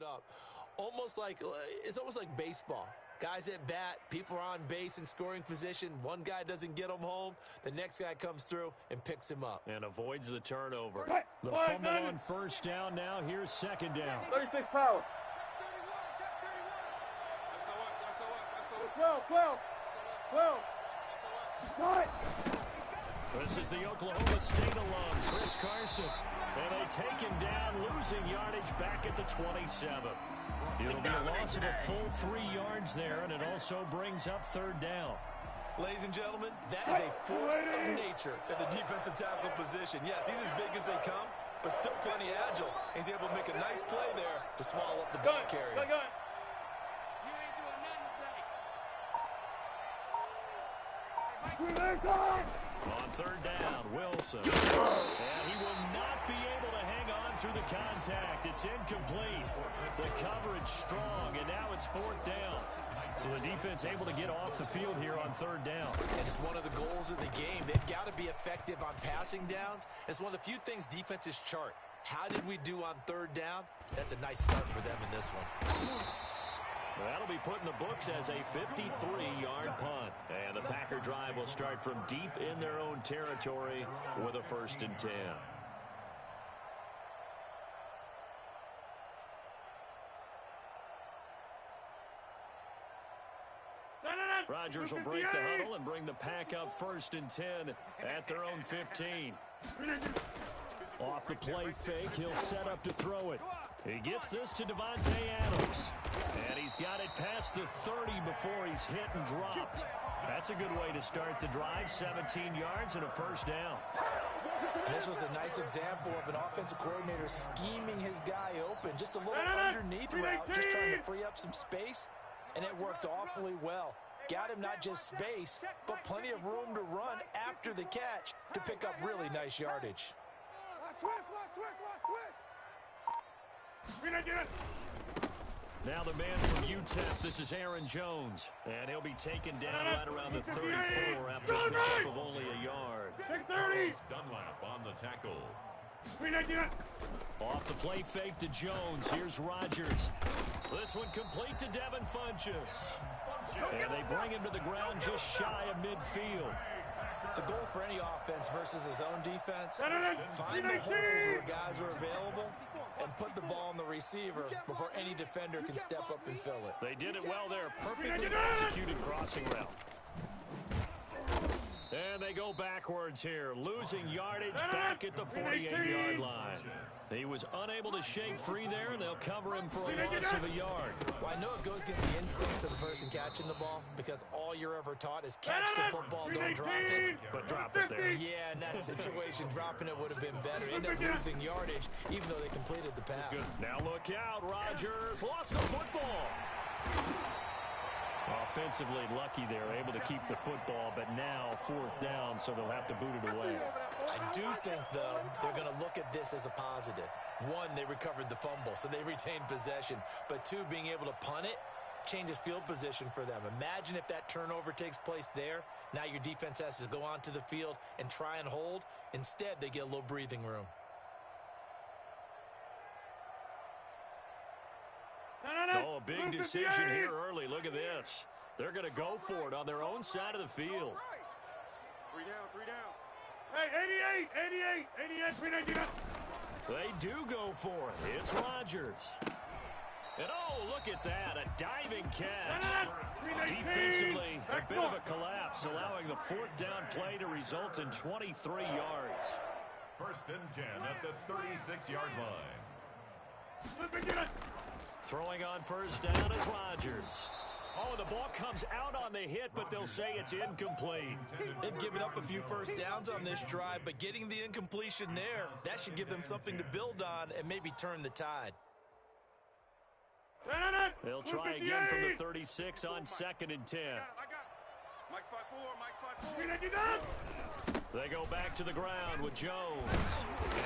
up. It's almost like baseball. Guys at bat, people are on base in scoring position. One guy doesn't get him home. The next guy comes through and picks him up. And avoids the turnover. The fumble on first down now. Here's second down. 36 power. 12. This is the Oklahoma State alum, Chris Carson. And they take him down, losing yardage back at the 27. It'll be a loss of a full 3 yards there, and it also brings up third down. Ladies and gentlemen, that is a force of nature at the defensive tackle position. Yes, he's as big as they come, but still plenty agile. He's able to make a nice play there to swallow up the ball carrier. On third down, Wilson. And he will not be able to hang on through the contact. It's incomplete. The coverage strong, and now it's fourth down. So the defense able to get off the field here on third down. And it's one of the goals of the game. They've got to be effective on passing downs. It's one of the few things defenses chart. How did we do on third down? That's a nice start for them in this one. That'll be put in the books as a 53-yard punt. And the Packer drive will start from deep in their own territory with a 1st and 10. Rodgers will break the huddle and bring the Pack up 1st and 10 at their own 15. Off the play fake, he'll set up to throw it. He gets this to Devontae Adams. And he's got it past the 30 before he's hit and dropped. That's a good way to start the drive. 17 yards and a 1st down. And this was a nice example of an offensive coordinator scheming his guy open. Just a little underneath route, just trying to free up some space. And it worked awfully well. Got him not just space, but plenty of room to run after the catch to pick up really nice yardage. Now the man from UTEP, this is Aaron Jones. And he'll be taken down right around the 34 after a pickup of only a yard. Dunlap on the tackle. Off the play fake to Jones. Here's Rodgers. This one complete to Devin Funchess. And they bring him to the ground just shy of midfield. The goal for any offense versus his own defense, find the holes where guys are available and put the ball on the receiver before any defender can step up and fill it. They did it well there. Perfectly executed crossing route. And they go backwards here, losing yardage back at the 48-yard line. He was unable to shake free there, and they'll cover him for a loss of a yard. Well, I know it goes against the instincts of the person catching the ball because all you're ever taught is catch the football, don't drop it. But drop it there. Yeah, in that situation, dropping it would have been better. End up losing yardage, even though they completed the pass. Good. Now look out, Rodgers lost the football. Offensively lucky they're able to keep the football, but now 4th down, so they'll have to boot it away. I do think, though, they're going to look at this as a positive. One, they recovered the fumble, so they retained possession. But two, being able to punt it changes field position for them. Imagine if that turnover takes place there. Now your defense has to go onto the field and try and hold. Instead, they get a little breathing room. Oh, a big decision here early. Look at this. They're going to go for it on their own side of the field. 3 down. Hey, 88, 399. They do go for it. It's Rodgers. And oh, look at that, a diving catch. Defensively, a bit of a collapse, allowing the 4th down play to result in 23 yards. 1st and 10 at the 36-yard line. Throwing on 1st down is Rodgers. Oh, the ball comes out on the hit, but they'll say it's incomplete. They've given up a few 1st downs on this drive, but getting the incompletion there, that should give them something to build on and maybe turn the tide. They'll try again from the 36 on 2nd and 10. Mike's 5-4. They go back to the ground with Jones.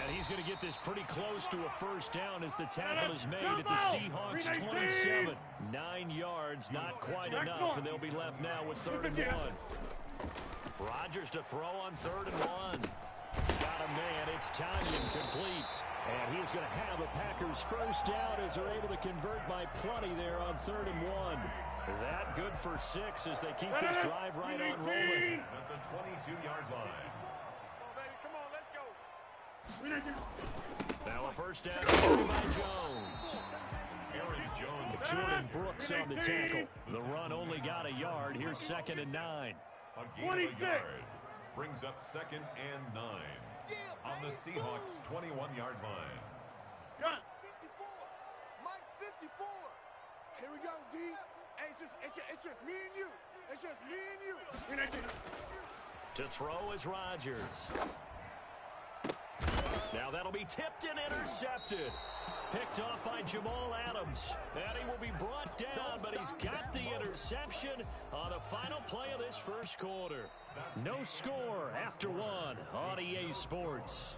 And he's going to get this pretty close to a 1st down as the tackle is made at the Seahawks 27. 9 yards, not quite enough, and they'll be left now with 3rd and 1. Rodgers to throw on 3rd and 1. Got a man, it's Tanya complete. And he's going to have a Packers first down as they're able to convert by plenty there on 3rd and 1. That good for 6 as they keep this drive right on rolling. At the 22-yard line. Come on, let's go. Now a first down by Jones. Aaron Jones. Jordan Brooks on the tackle. The run only got a yard. Here's 2nd and 9. A gain of a yard. Brings up 2nd and 9. On the Seahawks' 21-yard line. Gun. 54. Mike 54. Here we go, D. Hey, it's just me and you. It's just me and you. To throw is Rodgers. Now that'll be tipped and intercepted. Picked off by Jamal Adams. And he will be brought down, but he's got the interception on the final play of this first quarter. No score after 1 on EA Sports.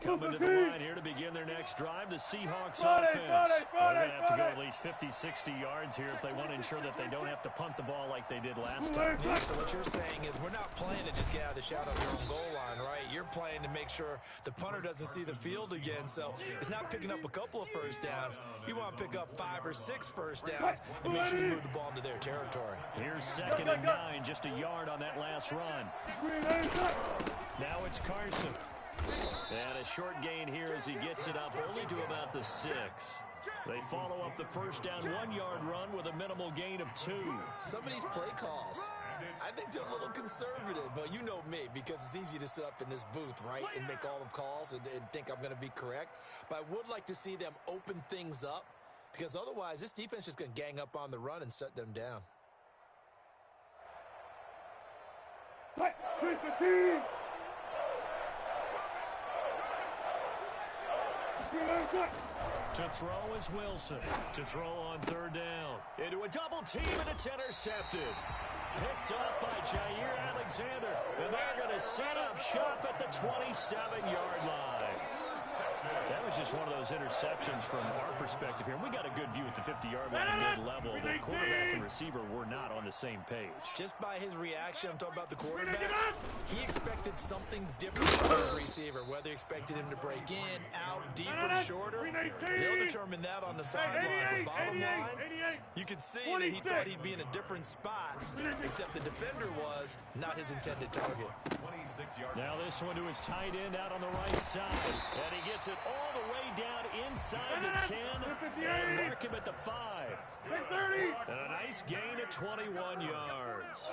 Coming to the line here to begin their next drive, the Seahawks offense. They're going to have to go at least 50, 60 yards here if they want to ensure that they don't have to punt the ball like they did last time. Yeah, so what you're saying is we're not playing to just get out of the shadow of your own goal line, right? You're playing to make sure the punter doesn't see the field again. So it's not picking up a couple of first downs. You want to pick up 5 or 6 first downs and make sure you move the ball into their territory. Here's 2nd and 9, just a yard on that last run. Now it's Carson. And a short gain here as he gets it up only to about the 6. They follow up the first down 1-yard run with a minimal gain of 2. Some of these play calls, I think they're a little conservative, but you know me, because it's easy to sit up in this booth, right, and make all the calls and think I'm going to be correct. But I would like to see them open things up, because otherwise this defense is going to gang up on the run and shut them down. To throw is Wilson. To throw on 3rd down. Into a double team, and it's intercepted. Picked up by Jair Alexander. And they're going to set up shop at the 27-yard line. That was just one of those interceptions from our perspective here. We got a good view at the 50-yard line mid-level. The quarterback and receiver were not on the same page. Just by his reaction, I'm talking about the quarterback, he expected something different from his receiver, whether he expected him to break in, out, deeper, shorter. They'll determine that on the sideline. But bottom line, you could see that he thought he'd be in a different spot, except the defender was not his intended target. Now this one to his tight end out on the right side. And he gets it all the way down inside the 10 and mark him at the 5. And a nice gain of 21 yards.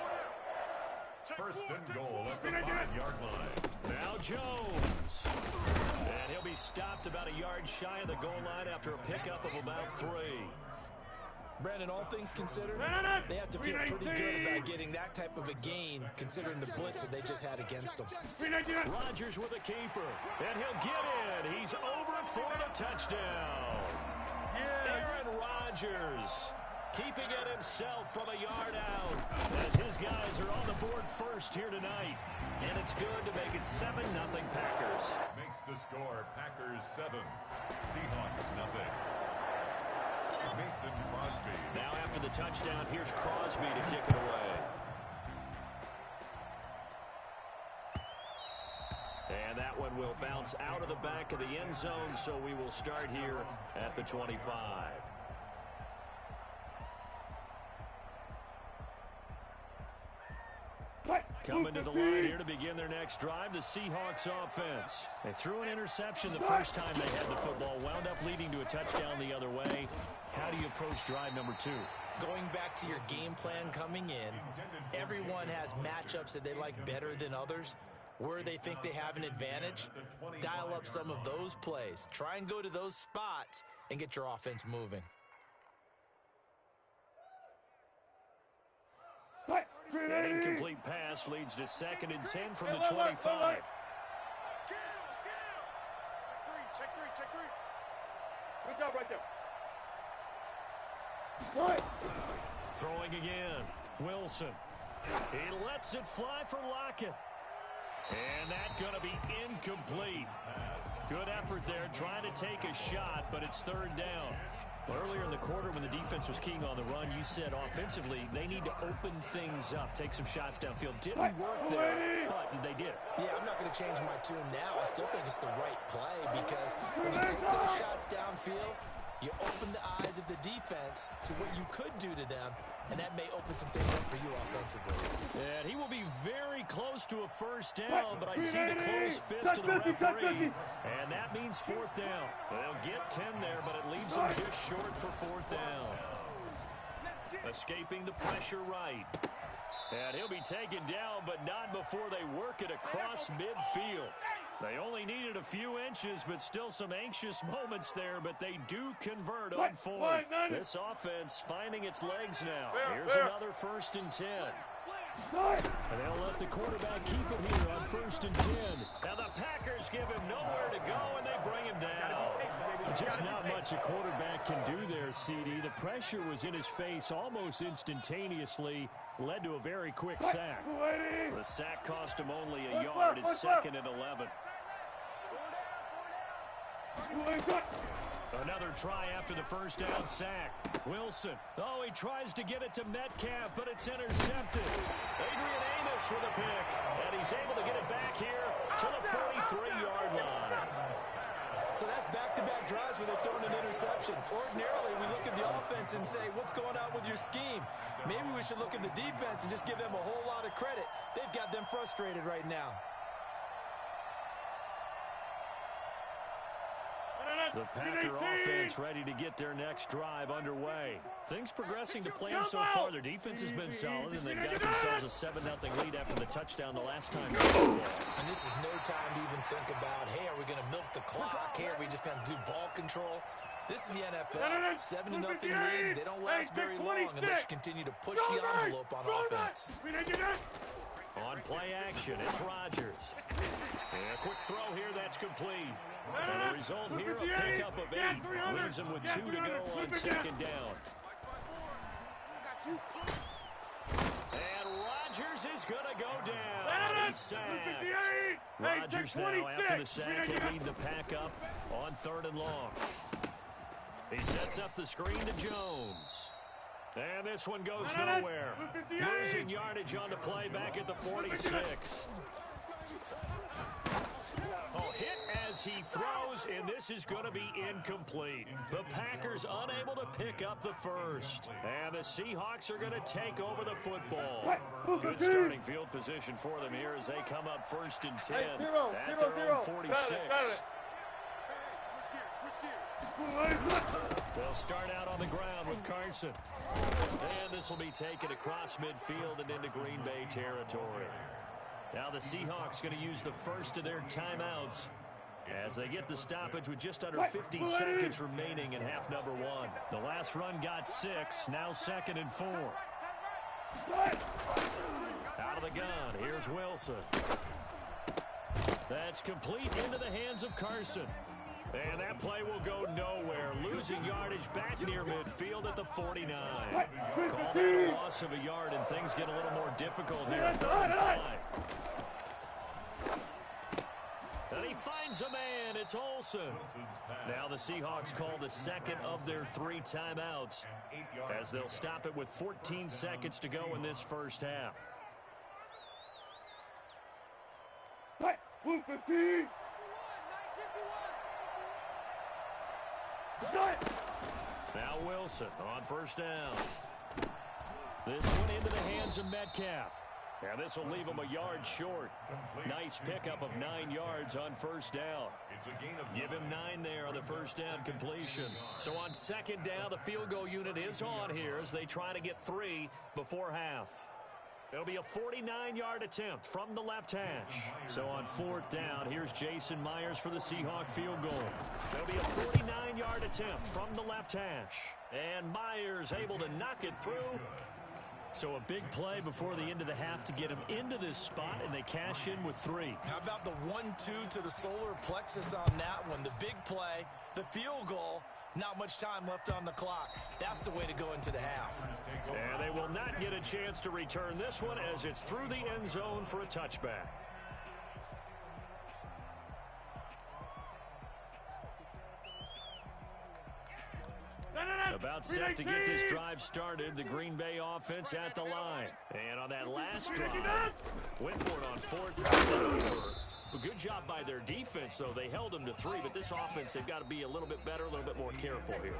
First and goal at the 5-yard line. Now Jones. And he'll be stopped about a yard shy of the goal line after a pickup of about 3. Brandon, all things considered, they have to feel pretty good about getting that type of a gain, considering the blitz that they just had against them. Rodgers with a keeper, and he'll get in. He's over for the touchdown. Aaron Rodgers keeping it himself from a yard out as his guys are on the board first here tonight. And it's good to make it 7-0 Packers. Makes the score Packers 7, Seahawks 0. Mason Crosby. Now after the touchdown, here's Crosby to kick it away. And that one will bounce out of the back of the end zone, so we will start here at the 25. Coming to the line here to begin their next drive, the Seahawks offense. They threw an interception the first time they had the football, wound up leading to a touchdown the other way. How do you approach drive number 2? Going back to your game plan coming in, everyone has matchups that they like better than others. Where they think they have an advantage, dial up some of those plays. Try and go to those spots and get your offense moving. An incomplete pass leads to 2nd and 10 from the 25. Check three. Good job right there. Throwing again. Wilson. He lets it fly for Lockett. And that's going to be incomplete. Good effort there trying to take a shot, but it's 3rd down. Earlier in the quarter when the defense was keying on the run, you said offensively they need to open things up, take some shots downfield. Didn't work there, but they did. Yeah, I'm not going to change my tune now. I still think it's the right play because when you take those shots downfield, you open the eyes of the defense to what you could do to them, and that may open some things up for you offensively. And he will be very close to a first down, but I see the closed fist of the referee, and that means fourth down. They'll get 10 there, but it leaves them just short for fourth down. Escaping the pressure right. And he'll be taken down, but not before they work it across midfield. They only needed a few inches, but still some anxious moments there, but they do convert on fourth. This offense finding its legs now. Here's another 1st and 10. And they'll let the quarterback keep him here on 1st and 10. Now the Packers give him nowhere to go, and they bring him down. Just not much a quarterback can do there, CD. The pressure was in his face almost instantaneously, led to a very quick sack. The sack cost him only a yard. It's 2nd and 11. Another try after the first down sack. Wilson. Oh, he tries to get it to Metcalf, but it's intercepted. Adrian Amos with a pick, and he's able to get it back here to the 43-yard line. So that's back-to-back drives where they're throwing an interception. Ordinarily, we look at the offense and say, what's going on with your scheme? Maybe we should look at the defense and just give them a whole lot of credit. They've got them frustrated right now. The Packer offense ready to get their next drive underway. Things progressing to plan so far. Their defense has been solid, and they've got themselves a 7-0 lead after the touchdown the last time. And this is no time to even think about, hey, are we going to milk the clock? Hey, are we just going to do ball control? This is the NFL. 7-0 leads. They don't last very long unless you continue to push the envelope on offense. On play action, it's Rodgers. And a quick throw here, that's complete. And the result here, a pickup of 8. Leaves him with 2 to go on 2nd down. And Rodgers is going to go down. He's sacked. Rodgers now, after the sack, will lead the pack up on 3rd and long. He sets up the screen to Jones. And this one goes nowhere. Losing yardage on the play back at the 46. Oh, hit as he throws, and this is going to be incomplete. The Packers unable to pick up the first. And the Seahawks are going to take over the football. Good starting field position for them here as they come up 1st and 10 at their own 46. They'll start out on the ground with Carson. And this will be taken across midfield and into Green Bay territory. Now the Seahawks going to use the first of their timeouts as they get the stoppage with just under 50 seconds remaining in half number 1. The last run got 6, now 2nd and 4. Out of the gun, here's Wilson. That's complete into the hands of Carson. And that play will go nowhere. Losing yardage back near midfield at the 49. Call that a loss of a yard, and things get a little more difficult here at 3rd and 5. And he finds a man. It's Olsen. Now the Seahawks call the 2nd of their 3 timeouts as they'll stop it with 14 seconds to go in this first half. Now Wilson on 1st down. This one into the hands of Metcalf. And this will leave him a yard short. Nice pickup of 9 yards on 1st down. Give him 9 there on the 1st down completion. So on 2nd down, the field goal unit is on here as they try to get 3 before half. It'll be a 49-yard attempt from the left hash. So on 4th down, here's Jason Myers for the Seahawk field goal. It'll be a 49-yard attempt from the left hash. And Myers able to knock it through. So a big play before the end of the half to get him into this spot, and they cash in with 3. How about the 1-2 to the solar plexus on that one? The big play, the field goal, not much time left on the clock. That's the way to go into the half. And they will not get a chance to return this one as it's through the end zone for a touchback. About set to get this drive started, the Green Bay offense at the line. And on that last drive, went for it on 4th down. A good job by their defense, though. They held them to 3, but this offense, they've got to be a little bit better, a little bit more careful here.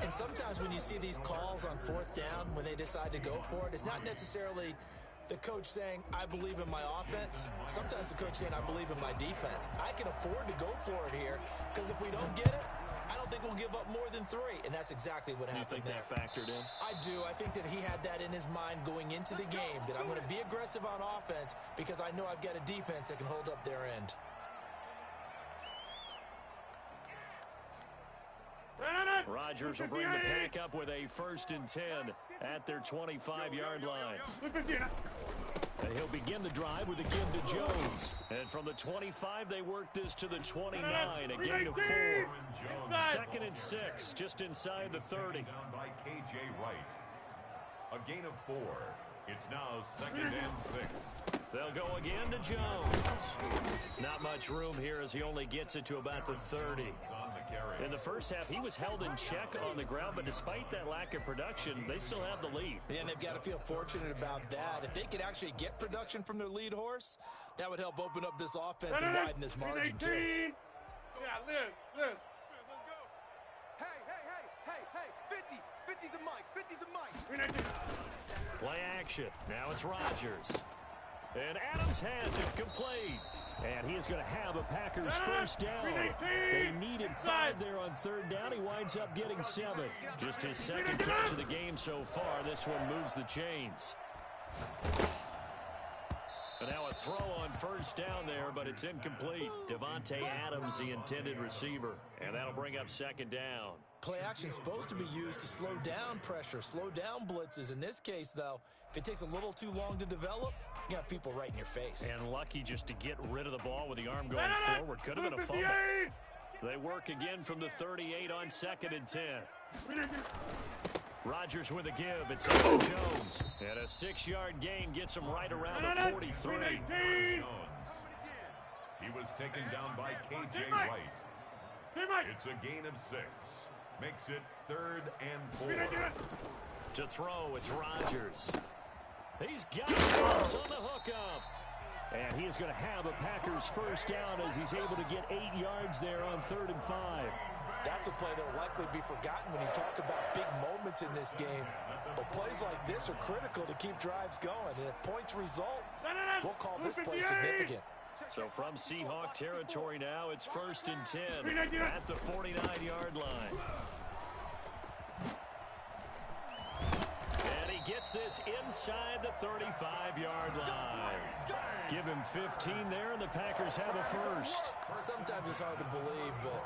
And sometimes when you see these calls on 4th down, when they decide to go for it, it's not necessarily the coach saying, I believe in my offense. Sometimes the coach saying, I believe in my defense. I can afford to go for it here, because if we don't get it, I don't think we'll give up more than 3, and that's exactly what happened there. You think that factored in? I do. I think that he had that in his mind going into the game, that I'm going to be aggressive on offense because I know I've got a defense that can hold up their end. Rodgers will bring the pack up with a 1st and 10 at their 25-yard line. And he'll begin the drive with a give to Jones. And from the 25, they work this to the 29, a gain of 4. 2nd and 6, just inside the 30. Down by K.J. Wright. A gain of 4. It's now 2nd and 6. They'll go again to Jones. Not much room here as he only gets it to about the 30. In the first half, he was held in check on the ground, but despite that lack of production, they still have the lead. And they've got to feel fortunate about that. If they could actually get production from their lead horse, that would help open up this offense and widen this margin, too. Yeah, Liz. Let's go. Hey. 50 to Mike. 50 to Mike. Play action. Now it's Rodgers. And Adams has it complete. And he is going to have a Packers 1st down. They needed 5 there on 3rd down. He winds up getting 7. Just his 2nd catch of the game so far. This one moves the chains. And now a throw on 1st down there, but it's incomplete. Devontae Adams, the intended receiver. And that'll bring up 2nd down. Play action is supposed to be used to slow down pressure, slow down blitzes. In this case, though, if it takes a little too long to develop, you got people right in your face. And lucky just to get rid of the ball with the arm going forward. Could have been a fumble. They work again from the 38 on 2nd and 10. Rodgers with a give. It's Aaron Jones. And a 6-yard gain gets him right around the 43. Jones. He was taken down by K.J. Wright. It's a gain of 6. Makes it 3rd and 4. To throw, it's Rodgers. He's got Adams on the hookup. And he is going to have a Packers 1st down as he's able to get 8 yards there on 3rd and 5. That's a play that will likely be forgotten when you talk about big moments in this game. But plays like this are critical to keep drives going. And if points result, we'll call this play significant. So from Seahawk territory now, it's 1st and 10 at the 49-yard line. And he gets this inside the 35-yard line. Give him 15 there, and the Packers have a 1st. Sometimes it's hard to believe, but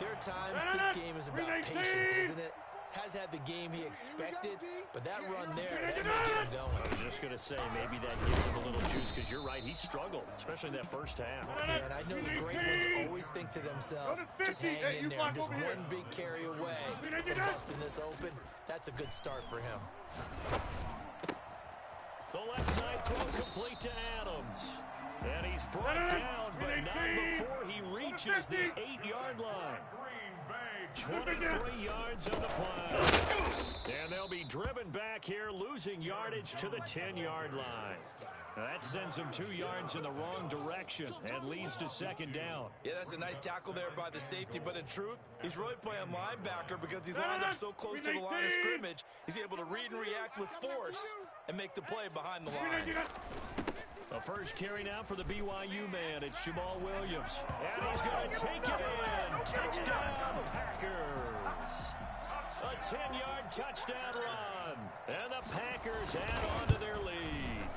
there are times this game is about patience, isn't it? Has had the game he expected, but that run there, that may get him going. I was just going to say, maybe that gives him a little juice, because you're right, he struggled, especially in that first half. Yeah, and I know the great ones always think to themselves, just hang in there. Just one big carry away from busting this open. That's a good start for him. The left side throw complete to Adams. And he's brought down, but not before he reaches the 8-yard line. 23 yards on the play. And they'll be driven back here, losing yardage to the 10-yard line. That sends him 2 yards in the wrong direction and leads to 2nd down. Yeah, that's a nice tackle there by the safety, but in truth, he's really playing linebacker because he's lined up so close to the line of scrimmage. He's able to read and react with force and make the play behind the line. The first carry now for the BYU man. It's Jamal Williams. And he's going to take it in. Touchdown, Packers. A 10-yard touchdown run. And the Packers add on to their lead.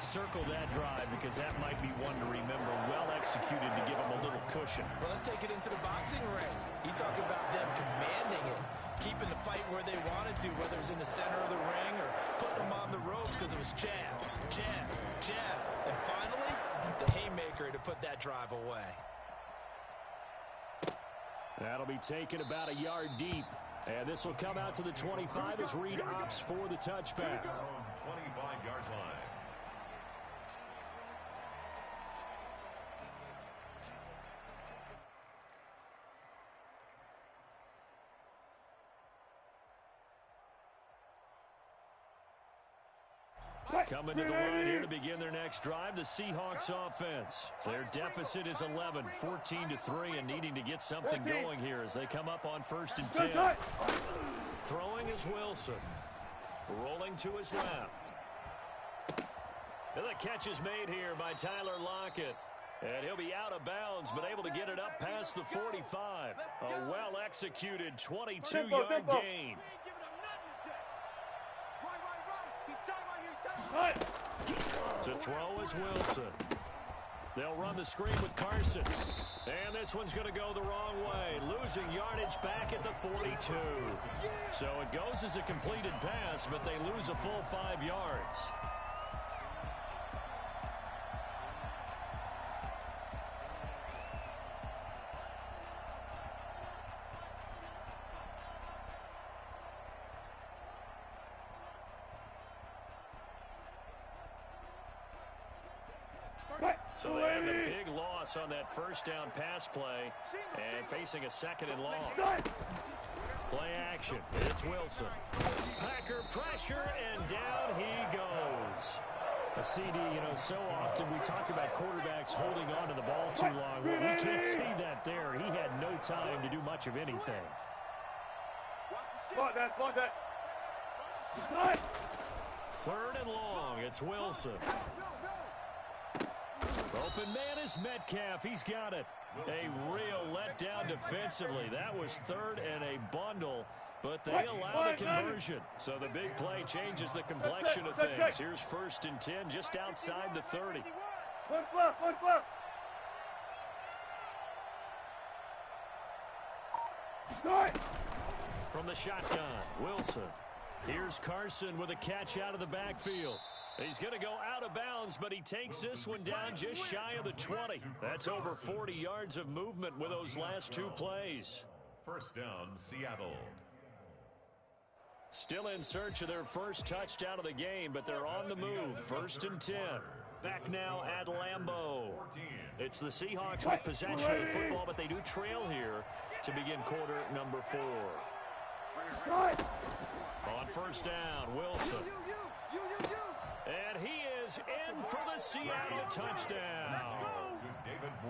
Circle that drive because that might be one to remember. Well executed to give them a little cushion. Well, let's take it into the boxing ring. You talk about them commanding it, keeping the fight where they wanted to, whether it was in the center of the ring or putting them on the ropes because it was jab, jab, jab. And finally, the haymaker to put that drive away. That'll be taken about a yard deep. And this will come out to the 25 as Reed opts for the touchback. 25-yard line. Coming to the line here to begin their next drive, the Seahawks offense. Their deficit is 11, 14-3, and needing to get something going here as they come up on 1st and 10. Throwing is Wilson. Rolling to his left. And the catch is made here by Tyler Lockett. And he'll be out of bounds, but able to get it up past the 45. A well-executed 22-yard gain. To throw is Wilson. They'll run the screen with Carson. And this one's going to go the wrong way, losing yardage back at the 42. So it goes as a completed pass, but they lose a full 5 yards. So they had the big loss on that first down pass play and facing a 2nd and long. Play action. It's Wilson. Packer pressure, and down he goes. A CD, so often we talk about quarterbacks holding on to the ball too long. Well, we can't see that there. He had no time to do much of anything. Block that. 3rd and long. It's Wilson. Open man is Metcalf. He's got it. A real letdown defensively. That was 3rd and a bundle, but they allow the conversion. So the big play changes the complexion of things. Here's 1st and 10 just outside the 30. One block. From the shotgun, Wilson. Here's Carson with a catch out of the backfield. He's going to go out of bounds, but he takes this one down just shy of the 20. That's over 40 yards of movement with those last 2 plays. 1st down, Seattle. Still in search of their first touchdown of the game, but they're on the move. 1st and 10. Back now at Lambeau. It's the Seahawks with possession of the football, but they do trail here to begin quarter number 4. On 1st down, Wilson. And he is in for the Seattle touchdown.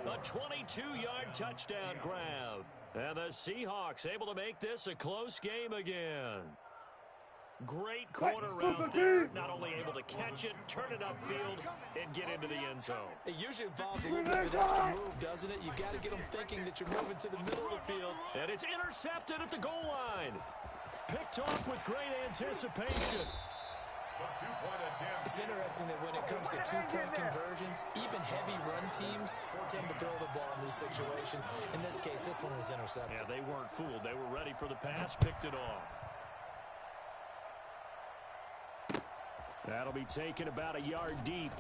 A 22-yard touchdown grab. And the Seahawks able to make this a close game again. Great corner route there. Not only able to catch it, turn it upfield, and get into the end zone. It usually involves a little bit of an extra move, doesn't it? You've got to get them thinking that you're moving to the middle of the field. And it's intercepted at the goal line. Picked off with great anticipation. It's interesting that when it comes to 2-point conversions, even heavy run teams tend to throw the ball in these situations. In this case, this one was intercepted. Yeah, they weren't fooled. They were ready for the pass, picked it off. That'll be taken about a yard deep.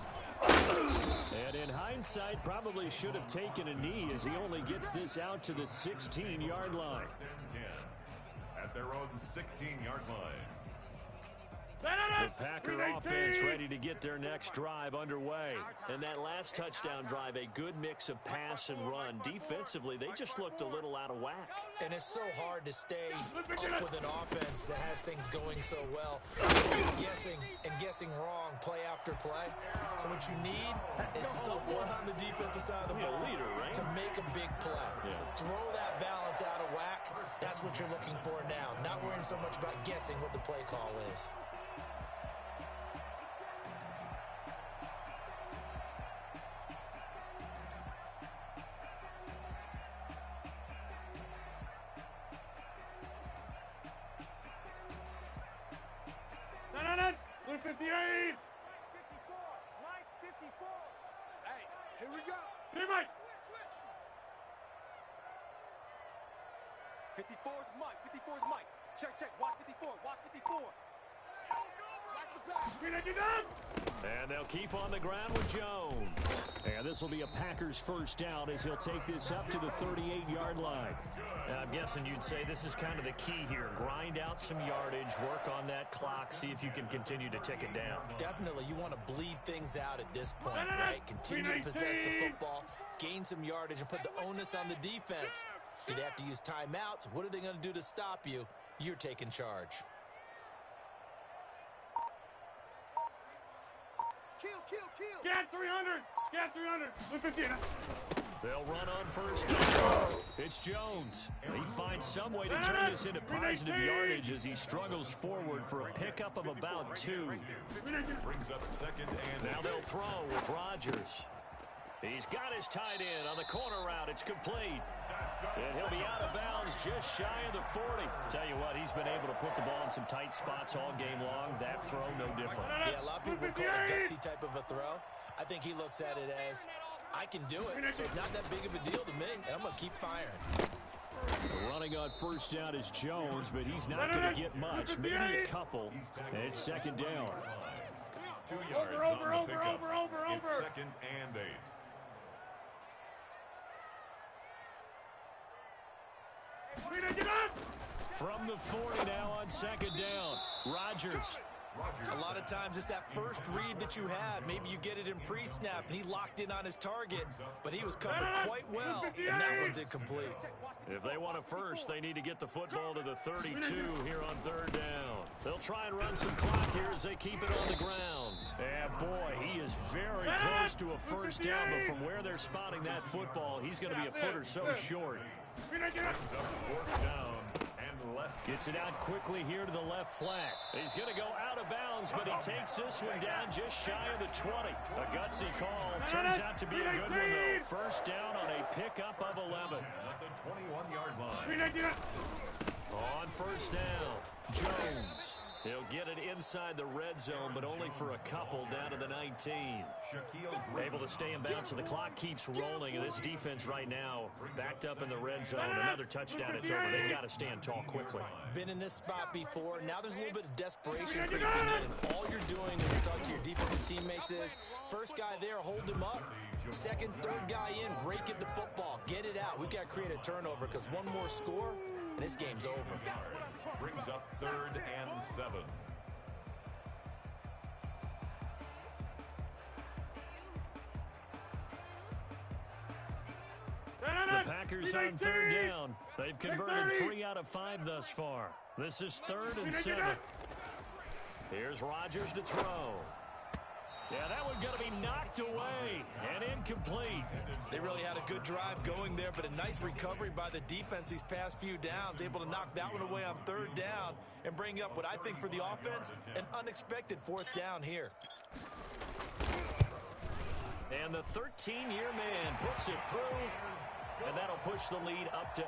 And in hindsight, probably should have taken a knee as he only gets this out to the 16-yard line. At their own 16-yard line. The Packer offense ready to get their next drive underway. And that last touchdown drive, a good mix of pass and run. Defensively, they just looked a little out of whack. And it's so hard to stay up with an offense that has things going so well. Guessing wrong play after play. So what you need is someone on the defensive side of the ball to make a big play. Throw that balance out of whack. That's what you're looking for now. Not worrying so much about guessing what the play call is. Here we go. Hey, Mike. 54 is Mike. 54 is Mike. Check. Watch 54. Watch 54. Watch the pass. And they'll keep on the ground with Jones. And this will be a Packers first down as he'll take this up to the 38-yard line. I'm guessing you'd say this is kind of the key here. Grind out some yardage, work on that clock, see if you can continue to tick it down. Definitely, you want to bleed things out at this point, right? Continue to possess the football, gain some yardage, and put the onus on the defense. Do they have to use timeouts? What are they going to do to stop you? You're taking charge. Get 300. Get 300. 150. They'll run on first down. It's Jones. He finds some way to turn this into positive yardage as he struggles forward for a pickup of about 2. Brings up second and Now they'll throw with Rodgers. He's got his tight end on the corner route. It's complete. And he'll be out of bounds just shy of the 40. Tell you what, he's been able to put the ball in some tight spots all game long. That throw, no different. Yeah, a lot of people call it a gutsy type of a throw. I think he looks at it as, I can do it, so it's not that big of a deal to me, and I'm going to keep firing. Running on first down is Jones, but he's not going to get much, maybe a couple. And it's second down. 2 yards on the pickup. It's second and 8. From the 40 now on second down. Rodgers. A lot of times it's that first read that you had. Maybe you get it in pre-snap, and he locked in on his target, but he was covered quite well, and that one's incomplete. If they want a first, they need to get the football to the 32 here on third down. They'll try and run some clock here as they keep it on the ground. And boy, he is very close to a first down, but from where they're spotting that football, he's going to be a foot or so short. Brings up fourth down and less. Gets it out quickly here to the left flat. He's going to go out of bounds, but he takes this one down just shy of the 20. A gutsy call. Turns out to be a good one, though. First down on a pickup of 11. At the 21-yard line. On first down, Jones. He'll get it inside the red zone, but only for a couple down to the 19. Able to stay in bounds, so the clock keeps rolling. And this defense right now backed up in the red zone. Another touchdown, it's over. They've got to stand tall quickly. Been in this spot before. Now there's a little bit of desperation creeping in. And all you're doing when you talk to your defensive teammates is, first guy there, hold him up. Second, third guy in, break it the football. Get it out. We've got to create a turnover because one more score, and this game's over. Brings up third and 7. The Packers on third down. They've converted 3 out of 5 thus far. This is third and 7. Here's Rodgers to throw. Yeah, that one's going to be knocked away and incomplete. They really had a good drive going there, but a nice recovery by the defense these past few downs, able to knock that one away on third down and bring up what I think for the offense, an unexpected fourth down here. And the 13-year man puts it through, and that'll push the lead up to 8.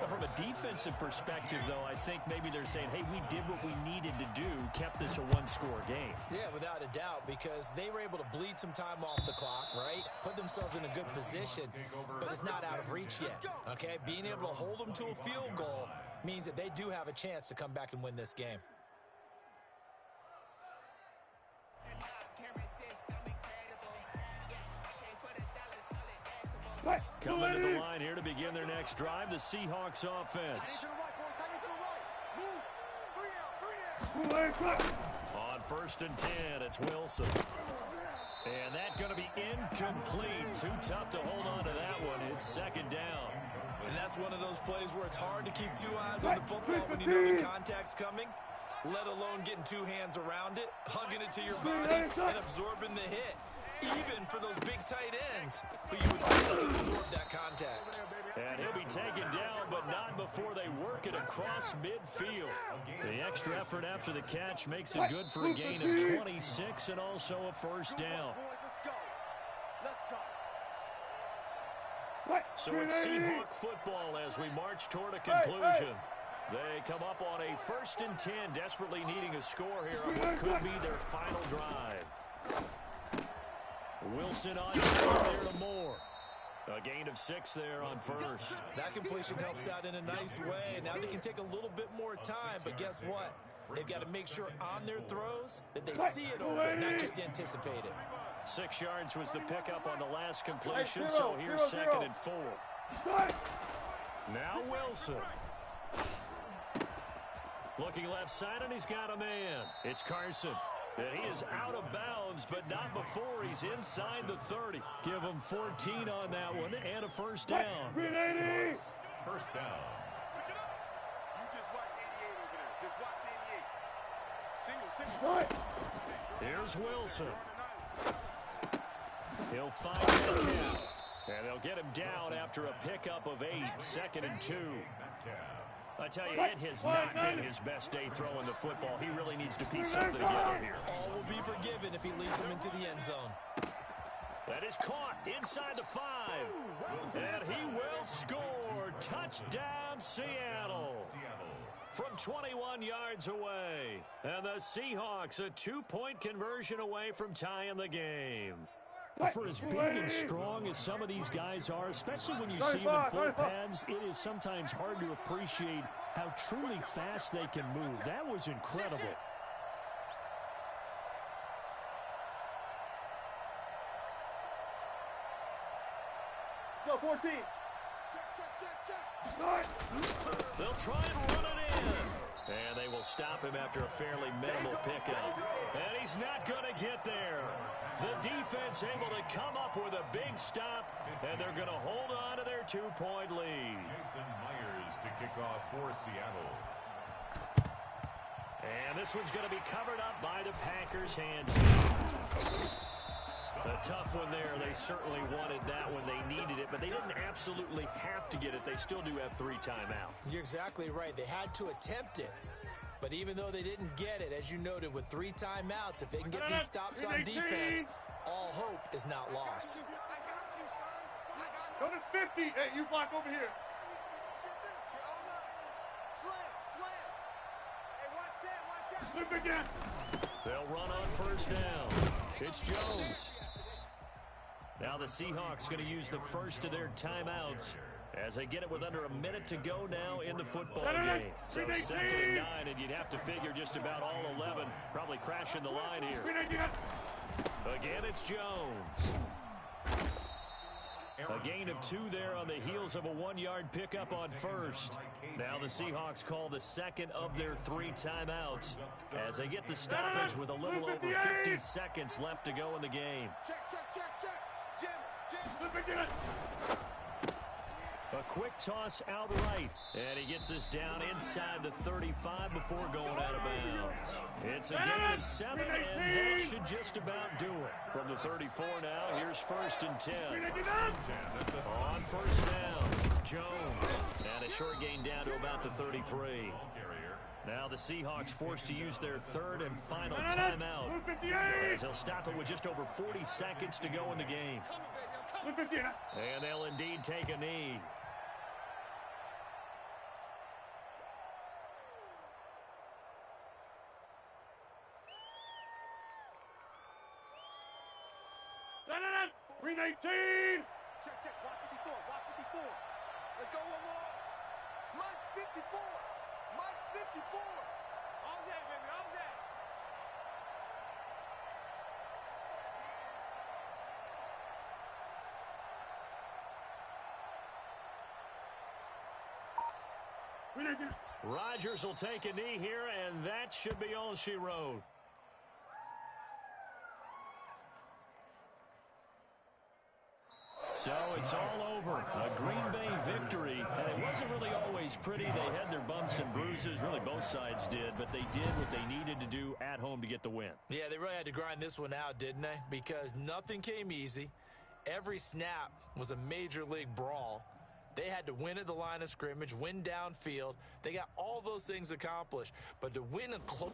Now, from a defensive perspective, though, I think maybe they're saying, hey, we did what we needed to do, kept this a one-score game. Yeah, without a doubt, because they were able to bleed some time off the clock, right? Put themselves in a good position, but it's not out of reach yet, okay? Being able to hold them to a field goal means that they do have a chance to come back and win this game. Coming to the line here to begin their next drive, the Seahawks offense. On first and 10, it's Wilson. And that's going to be incomplete. Too tough to hold on to that one. It's second down. And that's one of those plays where it's hard to keep 2 eyes on the football when you know the contact's coming, let alone getting 2 hands around it, hugging it to your body, and absorbing the hit. Even for those big tight ends, but you would like to absorb that contact. And he'll be taken down, but not before they work it across midfield. The extra effort after the catch makes it good for a gain of 26 and also a first down. So it's Seahawk football as we march toward a conclusion. They come up on a first and 10, desperately needing a score here on what could be their final drive. Wilson on there to Moore. A gain of 6 there on first. That completion helps out in a nice way. Now they can take a little bit more time, but guess what? They've got to make sure on their throws that they see it open, not just anticipate it. 6 yards was the pickup on the last completion, so here's second and 4. Now Wilson. Looking left side, and he's got a man. It's Carson. And he is out of bounds, but not before he's inside the 30. Give him 14 on that one and a first down. First down. You just watch 88 over there. Just watch 88. Single. Here's Wilson. He'll find Metcalf. And they'll get him down after a pickup of 8, 2nd and 2. I tell you, it has not been his best day throwing the football. He really needs to piece something together here. All will be forgiven if he leads him into the end zone. That is caught inside the 5. And he will score. Touchdown, Seattle. From 21 yards away. And the Seahawks a 2-point conversion away from tying the game. For as big and strong as some of these guys are, especially when you see them in full pads, it is sometimes hard to appreciate how truly fast they can move. That was incredible. Go, 14. They'll try and run it in. And they will stop him after a fairly minimal pickup. And he's not going to get there. The defense able to come up with a big stop, and they're going to hold on to their 2-point lead. Jason Myers to kick off for Seattle. And this one's going to be covered up by the Packers' hands. A tough one there. They certainly wanted that when they needed it, but they didn't absolutely have to get it. They still do have 3 timeouts. You're exactly right. They had to attempt it. But even though they didn't get it, as you noted, with 3 timeouts, if they can get these stops on defense, all hope is not lost. I got you, son. I got you. Go to 50. Hey, you block over here. Slam. Hey, watch that. Slip again. They'll run on first down. It's Jones. Now the Seahawks going to use the first of their timeouts as they get it with under a minute to go now in the football game. So 2nd and 9, and you'd have to figure just about all 11 probably crashing the line here. Again, it's Jones. A gain of 2 there on the heels of a 1-yard pickup on first. Now the Seahawks call the 2nd of their 3 timeouts as they get the stoppage with a little over 50 seconds left to go in the game. Check. Jim. A quick toss outright, and he gets us down inside the 35 before going out of bounds. It's a gain of 7, and that should just about do it. From the 34 now, here's 1st and 10. On first down, Jones, and a short gain down to about the 33. Now the Seahawks forced to use their 3rd and final timeout, as they'll stop it with just over 40 seconds to go in the game. And they'll indeed take a knee. Green 18. Check. Watch 54. Let's go one more. Mike's 54. All day, baby, all day. Rodgers will take a knee here, and that should be all she wrote. So it's all over. A Green Bay victory, and it wasn't really always pretty. They had their bumps and bruises. Really, both sides did, but they did what they needed to do at home to get the win. Yeah, they really had to grind this one out, didn't they? Because nothing came easy. Every snap was a major league brawl. They had to win at the line of scrimmage, win downfield. They got all those things accomplished. But to win a close